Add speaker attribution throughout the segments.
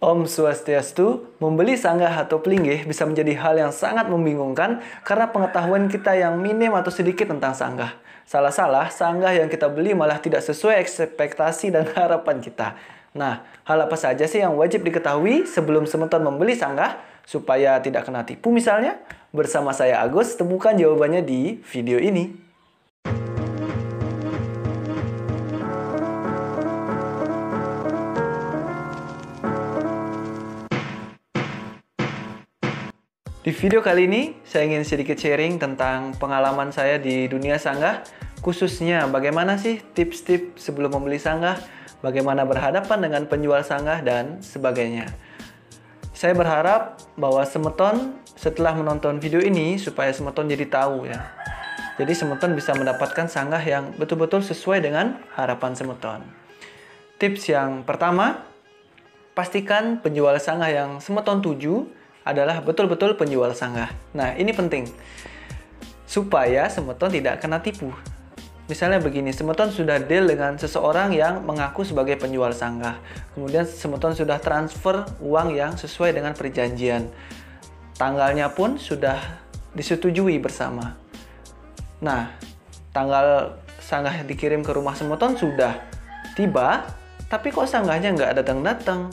Speaker 1: Om Swastiastu, membeli sanggah atau pelinggih bisa menjadi hal yang sangat membingungkan karena pengetahuan kita yang minim atau sedikit tentang sanggah. Salah-salah, sanggah yang kita beli malah tidak sesuai ekspektasi dan harapan kita. Nah, hal apa saja sih yang wajib diketahui sebelum semeton membeli sanggah supaya tidak kena tipu misalnya? Bersama saya Agus, temukan jawabannya di video ini. Di video kali ini, saya ingin sedikit sharing tentang pengalaman saya di dunia sanggah, khususnya bagaimana sih tips-tips sebelum membeli sanggah, bagaimana berhadapan dengan penjual sanggah, dan sebagainya. Saya berharap bahwa semeton setelah menonton video ini, supaya semeton jadi tahu ya. Jadi semeton bisa mendapatkan sanggah yang betul-betul sesuai dengan harapan semeton. Tips yang pertama, pastikan penjual sanggah yang semeton tuju adalah betul-betul penjual sanggah. Nah, ini penting supaya semeton tidak kena tipu. Misalnya begini, semeton sudah deal dengan seseorang yang mengaku sebagai penjual sanggah. Kemudian semeton sudah transfer uang yang sesuai dengan perjanjian. Tanggalnya pun sudah disetujui bersama. Nah, tanggal sanggah dikirim ke rumah semeton sudah tiba, tapi kok sanggahnya nggak datang-datang?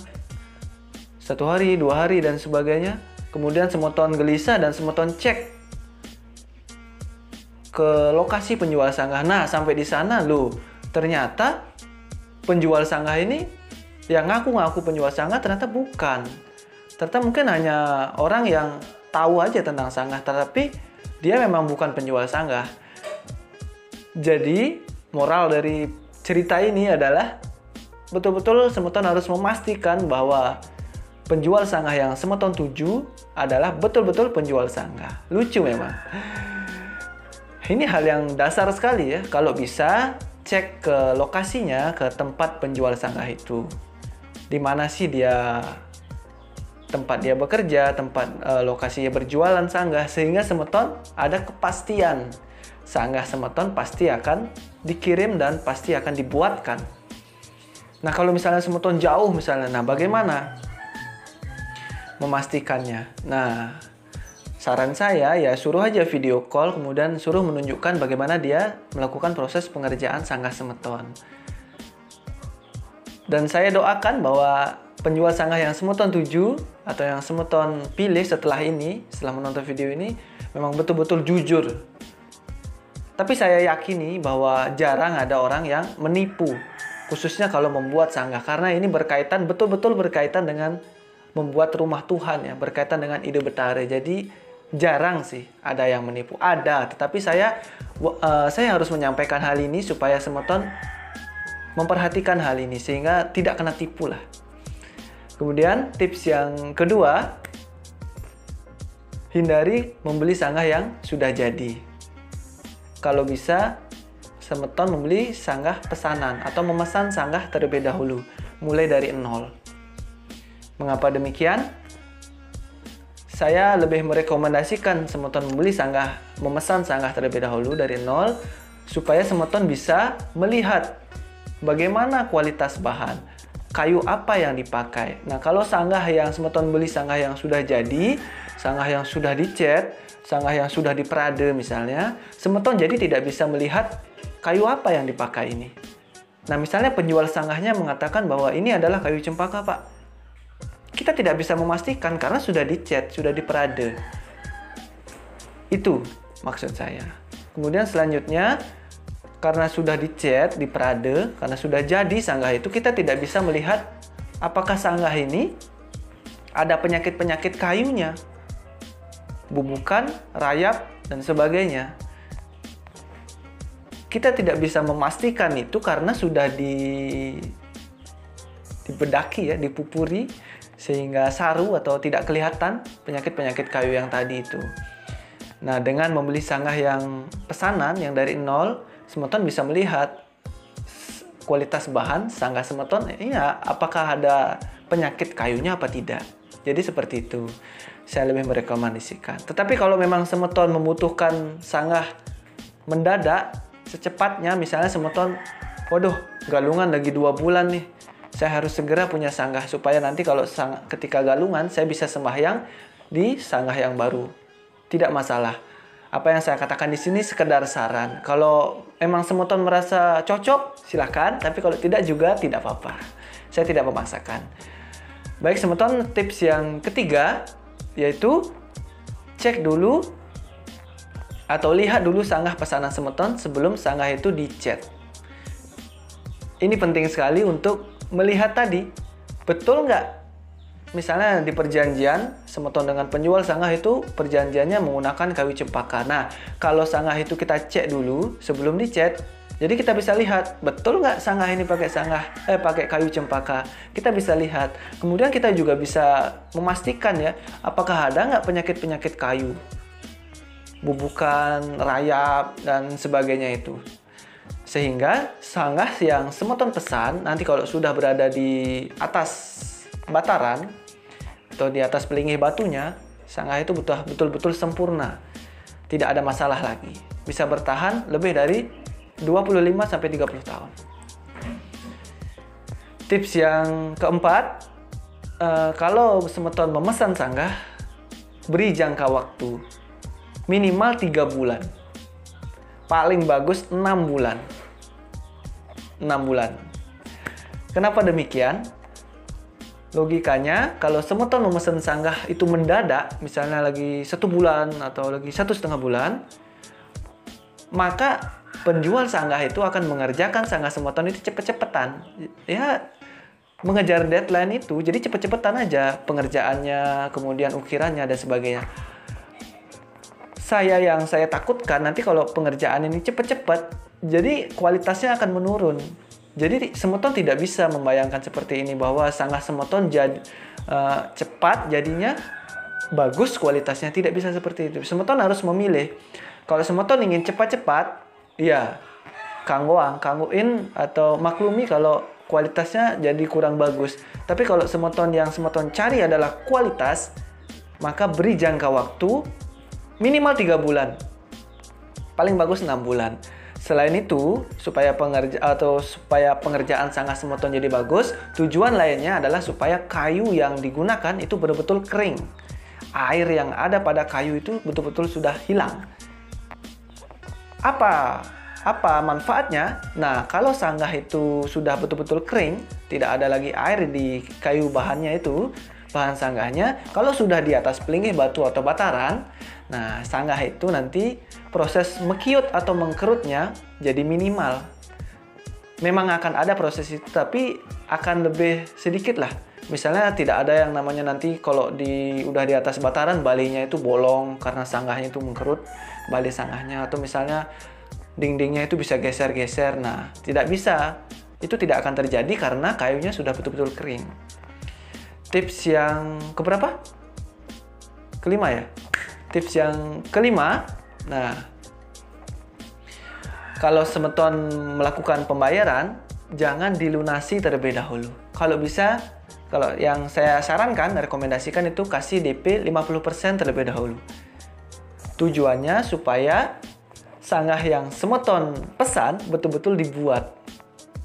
Speaker 1: 1 hari, 2 hari, dan sebagainya. Kemudian semeton gelisah dan semeton cek ke lokasi penjual sanggah. Nah, sampai di sana loh, ternyata penjual sanggah ini yang ngaku-ngaku penjual sanggah ternyata bukan. Ternyata mungkin hanya orang yang tahu aja tentang sanggah, tetapi dia memang bukan penjual sanggah. Jadi, moral dari cerita ini adalah betul-betul semeton harus memastikan bahwa penjual sanggah yang semeton tuju adalah betul-betul penjual sanggah. Lucu memang. Ini hal yang dasar sekali ya. Kalau bisa, cek ke lokasinya, ke tempat penjual sanggah itu. Di mana sih tempat dia bekerja, tempat lokasinya berjualan sanggah, sehingga semeton ada kepastian. Sanggah semeton pasti akan dikirim dan pasti akan dibuatkan. Nah, kalau misalnya semeton jauh misalnya, nah bagaimana memastikannya? Nah, saran saya ya suruh aja video call, kemudian suruh menunjukkan bagaimana dia melakukan proses pengerjaan sanggah semeton. Dan saya doakan bahwa penjual sanggah yang semeton tuju atau yang semeton pilih setelah menonton video ini memang betul-betul jujur. Tapi saya yakini bahwa jarang ada orang yang menipu, khususnya kalau membuat sanggah, karena ini betul-betul berkaitan dengan membuat rumah Tuhan ya, berkaitan dengan ide betara. Jadi jarang sih ada yang menipu. Ada, tetapi saya harus menyampaikan hal ini supaya semeton memperhatikan hal ini sehingga tidak kena tipu lah. Kemudian tips yang kedua, hindari membeli sanggah yang sudah jadi. Kalau bisa, semeton membeli sanggah pesanan atau memesan sanggah terlebih dahulu, mulai dari nol. Mengapa demikian? Saya lebih merekomendasikan semeton memesan sanggah terlebih dahulu dari nol, supaya semeton bisa melihat bagaimana kualitas bahan, kayu apa yang dipakai. Nah, kalau semeton beli sanggah yang sudah jadi, sanggah yang sudah dicat, sanggah yang sudah diperade misalnya, semeton jadi tidak bisa melihat kayu apa yang dipakai ini. Nah, misalnya penjual sanggahnya mengatakan bahwa ini adalah kayu cempaka, Pak. Kita tidak bisa memastikan karena sudah dicat, sudah diperade. Itu maksud saya. Kemudian selanjutnya, karena sudah dicat, diperade, karena sudah jadi sanggah itu, kita tidak bisa melihat apakah sanggah ini ada penyakit-penyakit kayunya, bubukan, rayap, dan sebagainya. Kita tidak bisa memastikan itu karena sudah dibedaki ya, dipupuri, sehingga saru atau tidak kelihatan penyakit-penyakit kayu yang tadi itu. Nah, dengan membeli sanggah yang pesanan yang dari nol, semeton bisa melihat kualitas bahan sanggah semeton, ya, apakah ada penyakit kayunya apa tidak. Jadi seperti itu. Saya lebih merekomendasikan. Tetapi kalau memang semeton membutuhkan sanggah mendadak, secepatnya, misalnya semeton, waduh, galungan lagi 2 bulan nih, Saya harus segera punya sanggah supaya nanti kalau ketika galungan saya bisa sembahyang di sanggah yang baru. Tidak masalah. Apa yang saya katakan di sini sekedar saran. Kalau emang semeton merasa cocok, silakan. Tapi kalau tidak juga tidak apa-apa. Saya tidak memaksakan. Baik semeton, tips yang ketiga yaitu cek dulu atau lihat dulu sanggah pesanan semeton sebelum sanggah itu dicet. Ini penting sekali untuk melihat tadi, betul nggak? Misalnya di perjanjian, semeton dengan penjual sanggah itu perjanjiannya menggunakan kayu cempaka. Nah, kalau sanggah itu kita cek dulu sebelum dicet, jadi kita bisa lihat, betul nggak sanggah ini pakai kayu cempaka? Kita bisa lihat. Kemudian kita juga bisa memastikan ya, apakah ada nggak penyakit-penyakit kayu, bubukan, rayap, dan sebagainya itu. Sehingga sanggah yang semeton pesan nanti kalau sudah berada di atas bataran atau di atas pelingih batunya, sanggah itu betul-betul sempurna. Tidak ada masalah lagi. Bisa bertahan lebih dari 25-30 tahun. Tips yang keempat, kalau semeton memesan sanggah, beri jangka waktu minimal 3 bulan. Paling bagus 6 bulan. 6 bulan. Kenapa demikian? Logikanya, kalau semeton memesan sanggah itu mendadak, misalnya lagi 1 bulan atau lagi 1,5 bulan, maka penjual sanggah itu akan mengerjakan sanggah semeton itu cepet-cepetan. Ya, mengejar deadline itu, jadi cepet-cepetan aja pengerjaannya, kemudian ukirannya, dan sebagainya. Yang saya takutkan nanti kalau pengerjaan ini cepat-cepat, jadi kualitasnya akan menurun. Jadi semeton tidak bisa membayangkan seperti ini bahwa sanggah semeton cepat jadinya bagus kualitasnya, tidak bisa seperti itu. Semeton harus memilih. Kalau semeton ingin cepat-cepat, ya kanggoin atau maklumi kalau kualitasnya jadi kurang bagus. Tapi kalau semeton cari adalah kualitas, maka beri jangka waktu minimal 3 bulan, paling bagus 6 bulan. Selain itu, supaya pengerjaan sanggah semeton jadi bagus, tujuan lainnya adalah supaya kayu yang digunakan itu betul-betul kering. Air yang ada pada kayu itu betul-betul sudah hilang. Apa manfaatnya? Nah, kalau sanggah itu sudah betul-betul kering, tidak ada lagi air di kayu bahannya itu, bahan sanggahnya, kalau sudah di atas pelingih batu atau bataran, nah sanggah itu nanti proses mekiut atau mengkerutnya jadi minimal. Memang akan ada proses itu, tapi akan lebih sedikit lah. Misalnya tidak ada yang namanya nanti kalau udah di atas bataran, balinya itu bolong karena sanggahnya itu mengkerut, bali sanggahnya, atau misalnya dindingnya itu bisa geser-geser. Nah, tidak bisa. Itu tidak akan terjadi karena kayunya sudah betul-betul kering. Tips yang keberapa? Kelima ya? Tips yang kelima, nah, kalau semeton melakukan pembayaran, jangan dilunasi terlebih dahulu. Kalau bisa, kalau yang saya sarankan, rekomendasikan itu kasih DP 50% terlebih dahulu. Tujuannya supaya sanggah yang semeton pesan betul-betul dibuat.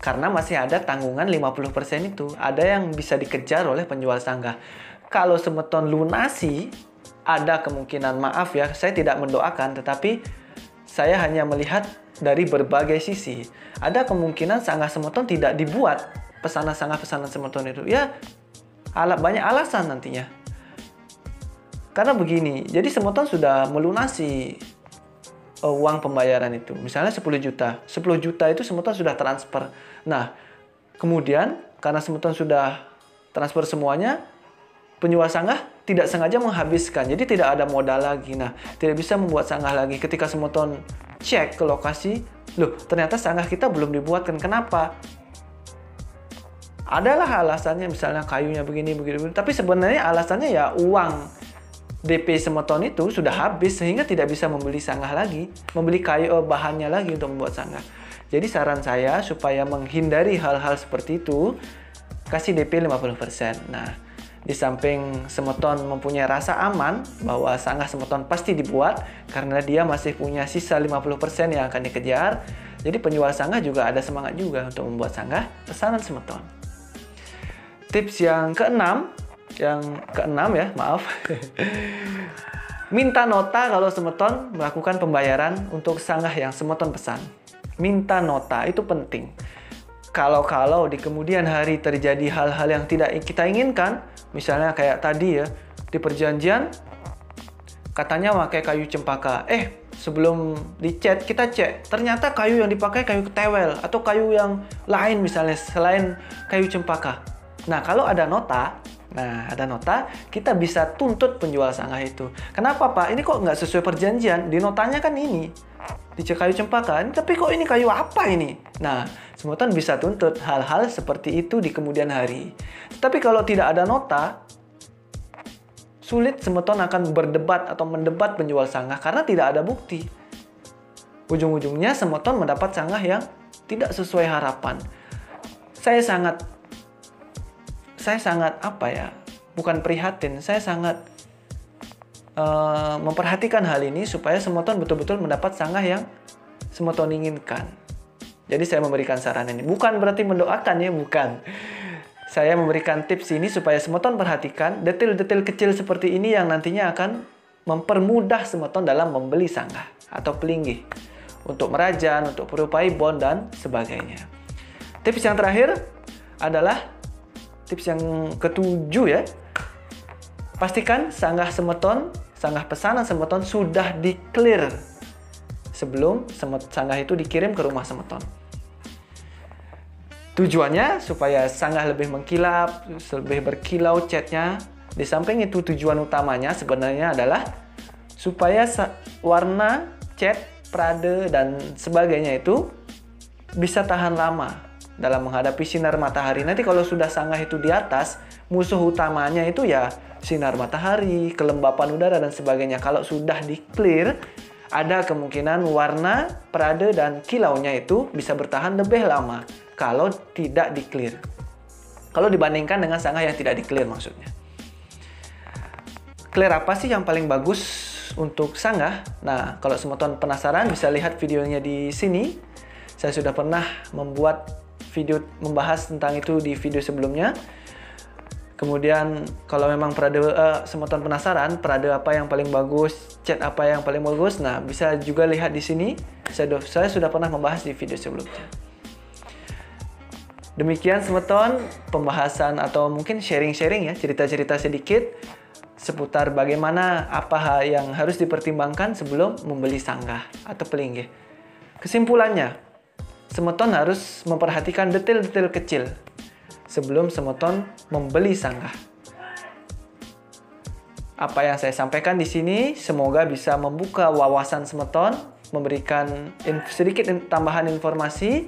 Speaker 1: Karena masih ada tanggungan 50% itu. Ada yang bisa dikejar oleh penjual sanggah. Kalau semeton lunasi, ada kemungkinan, maaf ya, saya tidak mendoakan, tetapi saya hanya melihat dari berbagai sisi. Ada kemungkinan sanggah semeton tidak dibuat, pesanan semeton itu. Ya, banyak alasan nantinya. Karena begini, jadi semeton sudah melunasi uang pembayaran itu. Misalnya 10 juta. 10 juta itu semeton sudah transfer. Nah, kemudian karena semeton sudah transfer semuanya, penjual sanggah tidak sengaja menghabiskan. Jadi tidak ada modal lagi. Nah, tidak bisa membuat sanggah lagi. Ketika semeton cek ke lokasi, loh, ternyata sanggah kita belum dibuatkan. Kenapa? Adalah alasannya, misalnya kayunya begini. Tapi sebenarnya alasannya ya uang DP semeton itu sudah habis sehingga tidak bisa membeli sanggah lagi, membeli kayu bahannya lagi untuk membuat sanggah. Jadi saran saya supaya menghindari hal-hal seperti itu, kasih DP 50%. Nah, di samping semeton mempunyai rasa aman bahwa sanggah semeton pasti dibuat karena dia masih punya sisa 50% yang akan dikejar. Jadi penjual sanggah juga ada semangat juga untuk membuat sanggah pesanan semeton. Tips yang keenam ya, maaf. Minta nota kalau semeton melakukan pembayaran untuk sanggah yang semeton pesan. Minta nota, itu penting. Kalau di kemudian hari terjadi hal-hal yang tidak kita inginkan, misalnya kayak tadi ya, di perjanjian katanya pakai kayu cempaka. Sebelum dicat kita cek, ternyata kayu yang dipakai kayu ketewel atau kayu yang lain misalnya selain kayu cempaka. Nah, kalau ada nota, kita bisa tuntut penjual sanggah itu. Kenapa, Pak? Ini kok nggak sesuai perjanjian? Di notanya kan ini, dicek kayu cempaka, tapi kok ini kayu apa ini? Nah, semeton bisa tuntut hal-hal seperti itu di kemudian hari. Tapi kalau tidak ada nota, sulit semeton akan berdebat atau mendebat penjual sanggah karena tidak ada bukti. Ujung-ujungnya semeton mendapat sanggah yang tidak sesuai harapan. Saya sangat bukan prihatin, saya sangat memperhatikan hal ini supaya semeton betul-betul mendapat sanggah yang semeton inginkan. Jadi saya memberikan saran ini, bukan berarti mendoakan ya, bukan. Saya memberikan tips ini supaya semeton perhatikan detail-detail kecil seperti ini yang nantinya akan mempermudah semeton dalam membeli sanggah atau pelinggih untuk merajan, untuk perupai bond dan sebagainya. Tips yang terakhir adalah tips yang ketujuh ya. Pastikan sanggah pesanan semeton sudah di-clear sebelum sanggah itu dikirim ke rumah semeton. Tujuannya supaya sanggah lebih mengkilap, lebih berkilau catnya. Di samping itu tujuan utamanya sebenarnya adalah supaya warna, cat, prade, dan sebagainya itu bisa tahan lama dalam menghadapi sinar matahari. Nanti kalau sudah sanggah itu di atas, musuh utamanya itu ya sinar matahari, kelembapan udara, dan sebagainya. Kalau sudah di-clear, ada kemungkinan warna, prade, dan kilaunya itu bisa bertahan lebih lama kalau tidak di-clear. Kalau dibandingkan dengan sanggah yang tidak di-clear maksudnya. Clear apa sih yang paling bagus untuk sanggah? Nah, kalau semeton penasaran bisa lihat videonya di sini. Saya sudah pernah membuat video membahas tentang itu di video sebelumnya. Kemudian kalau memang semeton penasaran prade apa yang paling bagus, cat apa yang paling bagus, nah bisa juga lihat di sini. Saya sudah pernah membahas di video sebelumnya. Demikian semeton pembahasan atau mungkin sharing-sharing ya, cerita-cerita sedikit seputar bagaimana apa yang harus dipertimbangkan sebelum membeli sanggah atau pelinggih. Kesimpulannya, semeton harus memperhatikan detail-detail kecil sebelum semeton membeli sanggah. Apa yang saya sampaikan di sini semoga bisa membuka wawasan semeton, memberikan sedikit tambahan informasi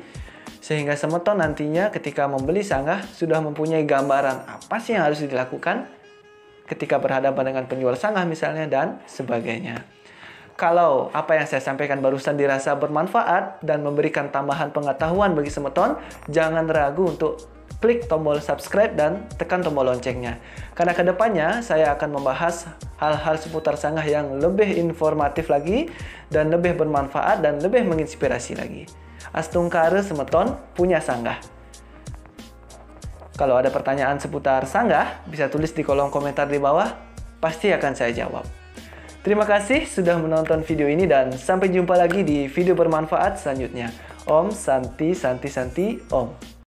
Speaker 1: sehingga semeton nantinya ketika membeli sanggah sudah mempunyai gambaran apa sih yang harus dilakukan ketika berhadapan dengan penjual sanggah misalnya dan sebagainya. Kalau apa yang saya sampaikan barusan dirasa bermanfaat dan memberikan tambahan pengetahuan bagi semeton, jangan ragu untuk klik tombol subscribe dan tekan tombol loncengnya. Karena kedepannya saya akan membahas hal-hal seputar sanggah yang lebih informatif lagi dan lebih bermanfaat dan lebih menginspirasi lagi. Astungkare semeton punya sanggah. Kalau ada pertanyaan seputar sanggah, bisa tulis di kolom komentar di bawah, pasti akan saya jawab. Terima kasih sudah menonton video ini dan sampai jumpa lagi di video bermanfaat selanjutnya. Om Santi Santi Santi Om.